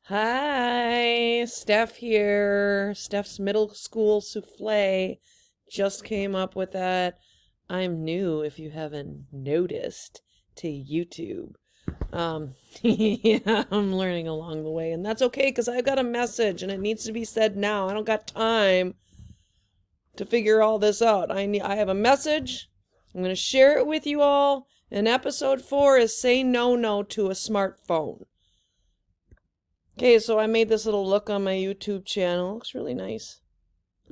Hi, Steph here. Steph's middle school souffle just came up with that. I'm new, if you haven't noticed, to YouTube. Yeah, I'm learning along the way, and that's okay because I've got a message and it needs to be said now. I don't got time to figure all this out. I have a message. I'm going to share it with you all. And episode 4 is Say No to a Smartphone. Okay, so I made this little look on my YouTube channel. Looks really nice.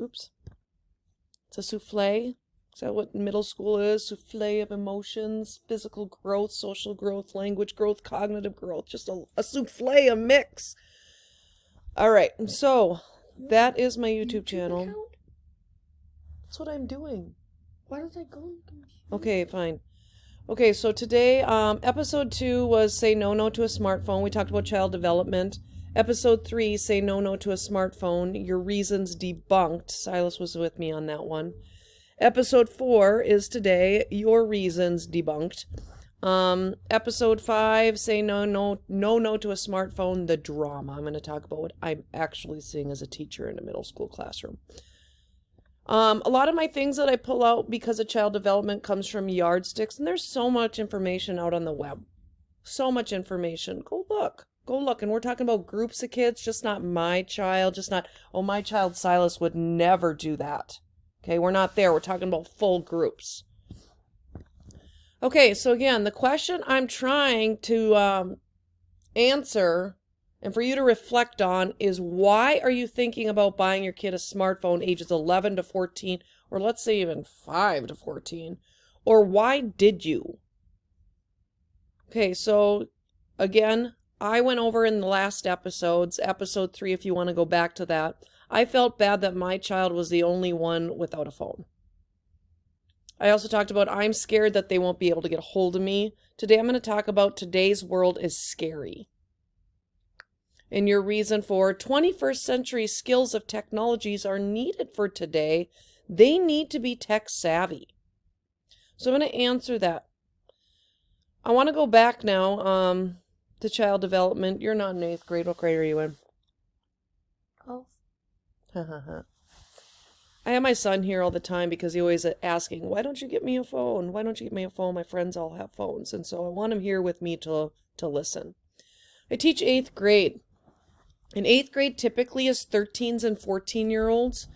Oops. It's a souffle. Is that what middle school is? Souffle of emotions, physical growth, social growth, language growth, cognitive growth. Just a souffle, a mix. All right, so that is my YouTube channel. Account? That's what I'm doing. Why don't I go? Okay, fine. Okay, so today, episode 2 was Say No to a Smartphone. We talked about child development. Episode 3, Say No to a Smartphone. Your reasons debunked. Silas was with me on that one. Episode 4 is today, Your reasons debunked. Episode 5, Say No to a Smartphone. The drama. I'm going to talk about what I'm actually seeing as a teacher in a middle school classroom. A lot of my things that I pull out because of child development comes from yardsticks, and there's so much information out on the web. So much information. Go look. Go look. And we're talking about groups of kids, just not my child, just not, oh, my child Silas would never do that. Okay, we're not there. We're talking about full groups. Okay, so again, the question I'm trying to answer and for you to reflect on is, why are you thinking about buying your kid a smartphone ages 11 to 14, or let's say even 5 to 14? Or why did you? Okay, so again, I went over in the last episodes, episode 3, if you want to go back to that. I felt bad that my child was the only one without a phone. I also talked about I'm scared that they won't be able to get a hold of me. Today I'm going to talk about today's world is scary. And your reason for 21st century skills of technologies are needed for today. They need to be tech savvy. So I'm going to answer that. I want to go back now to child development. You're not in 8th grade. What grade are you in? 12. I have my son here all the time because he always asking, why don't you get me a phone? Why don't you get me a phone? My friends all have phones. And so I want him here with me to listen. I teach 8th grade. And 8th grade typically is 13s and 14-year-olds.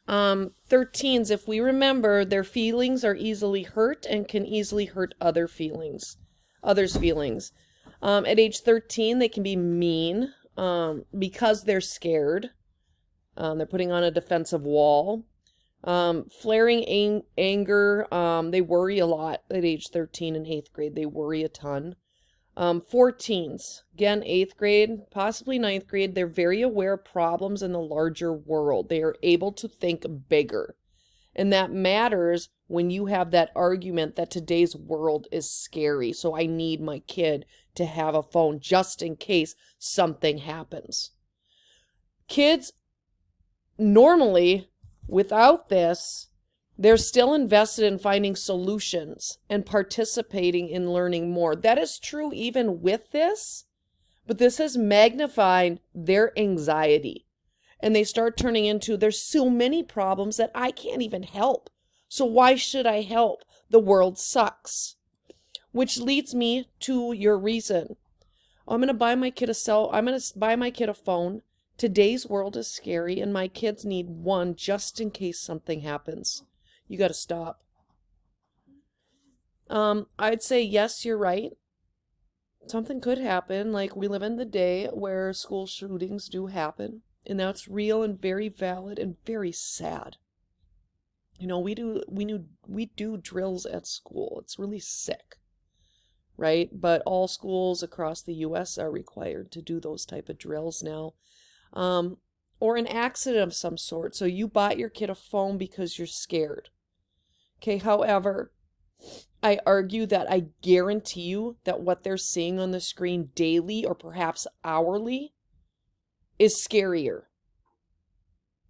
13s, if we remember, their feelings are easily hurt and can easily hurt others' feelings. At age 13, they can be mean because they're scared. They're putting on a defensive wall. Flaring anger, they worry a lot at age 13 and 8th grade. They worry a ton. 14s, again, 8th grade, possibly 9th grade, they're very aware of problems in the larger world. They are able to think bigger. And that matters when you have that argument that today's world is scary. So I need my kid to have a phone just in case something happens. Kids, normally, without this, they're still invested in finding solutions and participating in learning more. That is true even with this, but this has magnified their anxiety. And they start turning into, there's so many problems that I can't even help. So why should I help? The world sucks. Which leads me to your reason. I'm going to buy my kid a phone. Today's world is scary and my kids need one just in case something happens. You got to stop. I'd say, yes, you're right. Something could happen. Like, we live in the day where school shootings do happen. And that's real and very valid and very sad. You know, we do drills at school. It's really sick. Right? But all schools across the U.S. are required to do those type of drills now. Or an accident of some sort. So you bought your kid a phone because you're scared. Okay, however, I argue that I guarantee you that what they're seeing on the screen daily or perhaps hourly is scarier.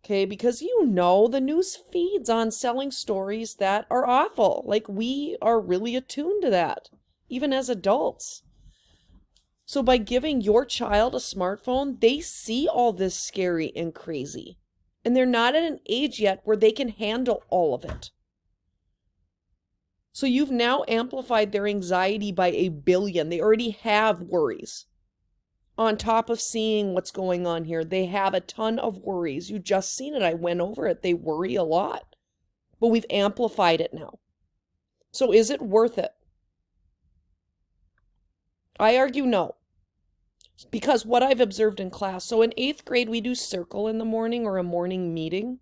Okay, because you know the news feeds on selling stories that are awful. Like, we are really attuned to that, even as adults. So by giving your child a smartphone, they see all this scary and crazy. And they're not at an age yet where they can handle all of it. So you've now amplified their anxiety by 1,000,000,000. They already have worries. On top of seeing what's going on here, they have a ton of worries. You just seen it. I went over it. They worry a lot. But we've amplified it now. So is it worth it? I argue no. Because what I've observed in class, so in 8th grade, we do circle in the morning or a morning meeting.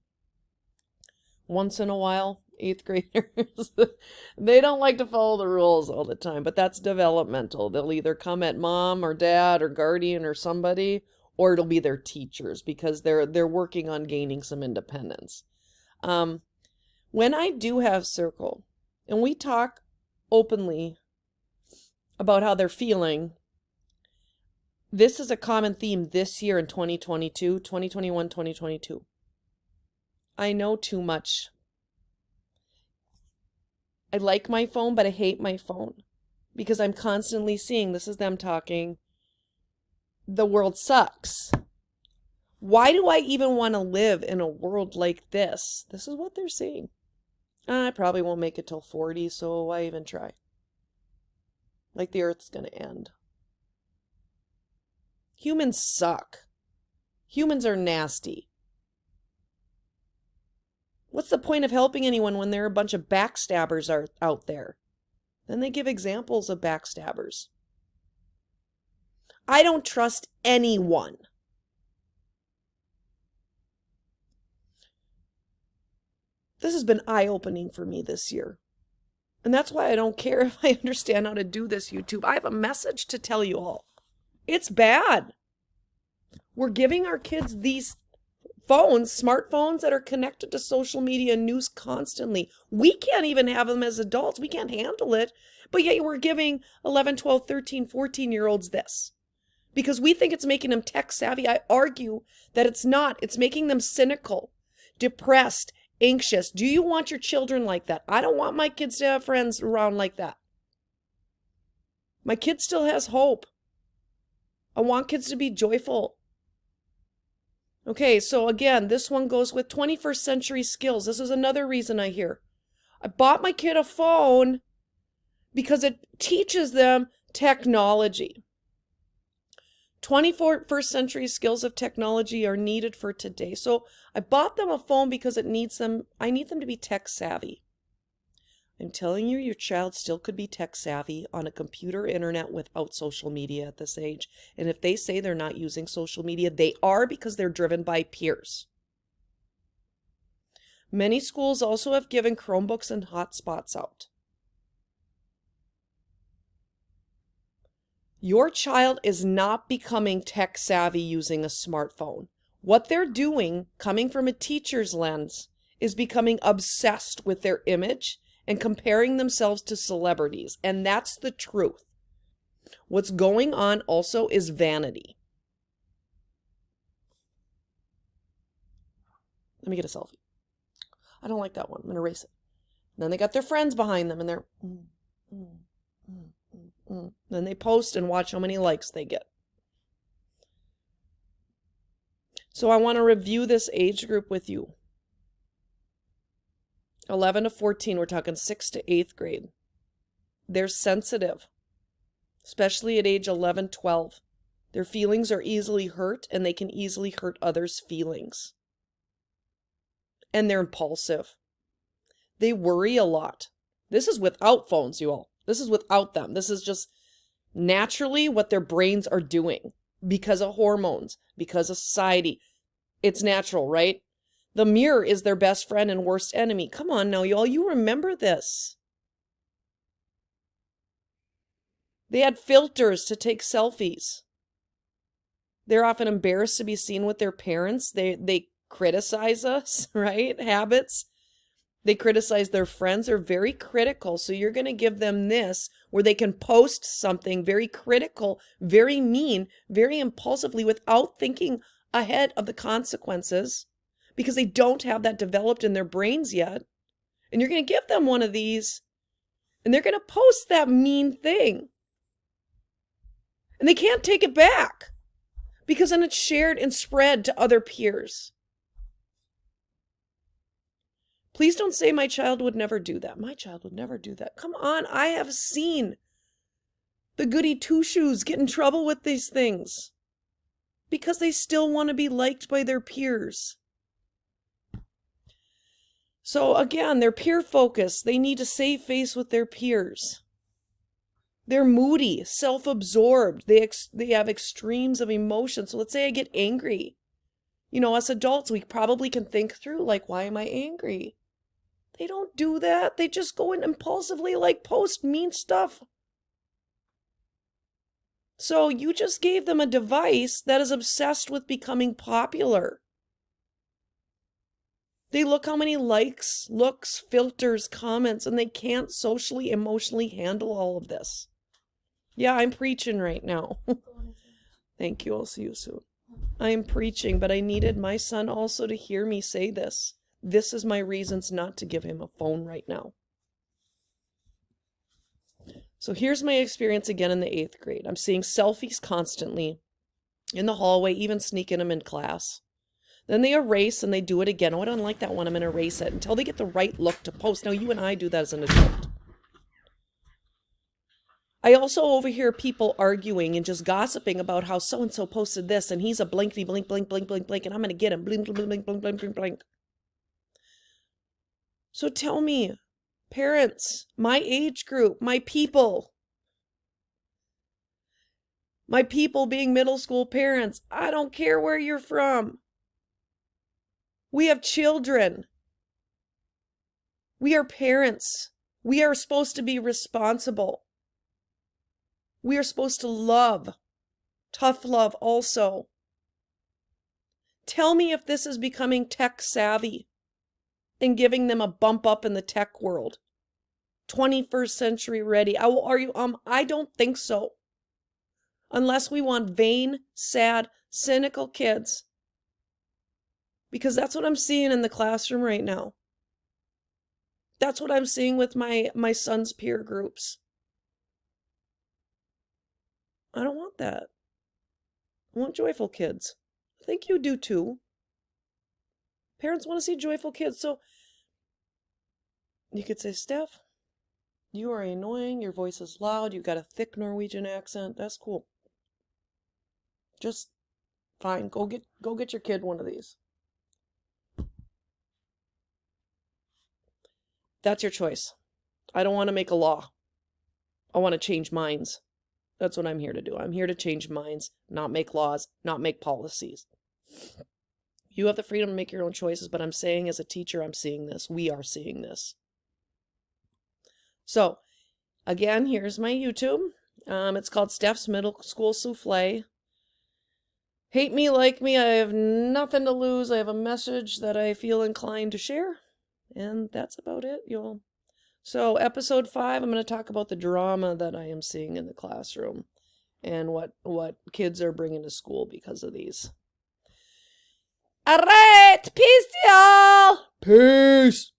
Once in a while, 8th graders, they don't like to follow the rules all the time, but that's developmental. They'll either come at mom or dad or guardian or somebody, or it'll be their teachers because they're working on gaining some independence. When I do have circle, and we talk openly about how they're feeling, this is a common theme this year in 2022, 2021, 2022. I know too much. I like my phone, but I hate my phone because I'm constantly seeing, this is them talking, the world sucks. Why do I even want to live in a world like this? This is what they're saying. I probably won't make it till 40, so why even try? Like the earth's going to end. Humans suck. Humans are nasty. What's the point of helping anyone when there are a bunch of backstabbers out there? Then they give examples of backstabbers. I don't trust anyone. This has been eye-opening for me this year. And that's why I don't care if I understand how to do this YouTube. I have a message to tell you all. It's bad. We're giving our kids these phones, smartphones that are connected to social media and news constantly. We can't even have them as adults. We can't handle it. But yet we're giving 11, 12, 13, 14-year-olds this. Because we think it's making them tech savvy. I argue that it's not. It's making them cynical, depressed, anxious. Do you want your children like that? I don't want my kids to have friends around like that. My kid still has hope. I want kids to be joyful. Okay, so again, this one goes with 21st century skills. This is another reason I hear. I bought my kid a phone because it teaches them technology. 21st century skills of technology are needed for today. So I bought them a phone because I need them to be tech savvy. I'm telling you, your child still could be tech savvy on a computer internet without social media at this age. And if they say they're not using social media, they are because they're driven by peers. Many schools also have given Chromebooks and hotspots out. Your child is not becoming tech savvy using a smartphone. What they're doing, coming from a teacher's lens, is becoming obsessed with their image and comparing themselves to celebrities. And that's the truth. What's going on also is vanity. Let me get a selfie. I don't like that one. I'm going to erase it. Then they got their friends behind them and they're... Then they post and watch how many likes they get. So I want to review this age group with you. 11 to 14, we're talking 6th to 8th grade. They're sensitive, especially at age 11, 12. Their feelings are easily hurt and they can easily hurt others' feelings. And they're impulsive. They worry a lot. This is without phones, you all. This is without them. This is just naturally what their brains are doing because of hormones, because of society. It's natural, right? The mirror is their best friend and worst enemy. Come on now, y'all. You remember this. They had filters to take selfies. They're often embarrassed to be seen with their parents. They criticize us, right? Habits. They criticize their friends. They're very critical. So you're going to give them this where they can post something very critical, very mean, very impulsively without thinking ahead of the consequences because they don't have that developed in their brains yet. And you're going to give them one of these and they're going to post that mean thing. And they can't take it back because then it's shared and spread to other peers. Please don't say my child would never do that. My child would never do that. Come on, I have seen the goody two-shoes get in trouble with these things because they still want to be liked by their peers. So again, they're peer focused. They need to save face with their peers. They're moody, self-absorbed. They have extremes of emotion. So let's say I get angry. You know, us adults, we probably can think through, like, why am I angry? They don't do that. They just go and impulsively, like, post mean stuff. So you just gave them a device that is obsessed with becoming popular. They look how many likes, looks, filters, comments, and they can't socially, emotionally handle all of this. Yeah, I'm preaching right now. Thank you. I'll see you soon. I am preaching, but I needed my son also to hear me say this. This is my reasons not to give him a phone right now. So here's my experience again in the 8th grade. I'm seeing selfies constantly in the hallway, even sneaking them in class. Then they erase and they do it again. Oh, I don't like that one. I'm going to erase it until they get the right look to post. Now, you and I do that as an adult. I also overhear people arguing and just gossiping about how so-and-so posted this and he's a blankety blink, blink, blink, blink, blink, and I'm going to get him. Blink, blink, blink, blink, blink, blink, blink. So tell me, parents, my age group, my people being middle school parents, I don't care where you're from. We have children. We are parents. We are supposed to be responsible. We are supposed to love. Tough love also. Tell me if this is becoming tech savvy and giving them a bump up in the tech world. 21st century ready. I don't think so. Unless we want vain, sad, cynical kids. Because that's what I'm seeing in the classroom right now. That's what I'm seeing with my son's peer groups. I don't want that. I want joyful kids. I think you do too. Parents want to see joyful kids. So you could say, Steph, you are annoying. Your voice is loud. You've got a thick Norwegian accent. That's cool. Just fine. Go get your kid one of these. That's your choice. I don't want to make a law. I want to change minds. That's what I'm here to do. I'm here to change minds, not make laws, not make policies. You have the freedom to make your own choices, but I'm saying as a teacher, I'm seeing this. We are seeing this. So, again, here's my YouTube. It's called Steph's Middle School Souffle. Hate me, like me, I have nothing to lose. I have a message that I feel inclined to share. And that's about it, y'all. So episode 5, I'm going to talk about the drama that I am seeing in the classroom and what kids are bringing to school because of these. All right, peace, y'all. Peace.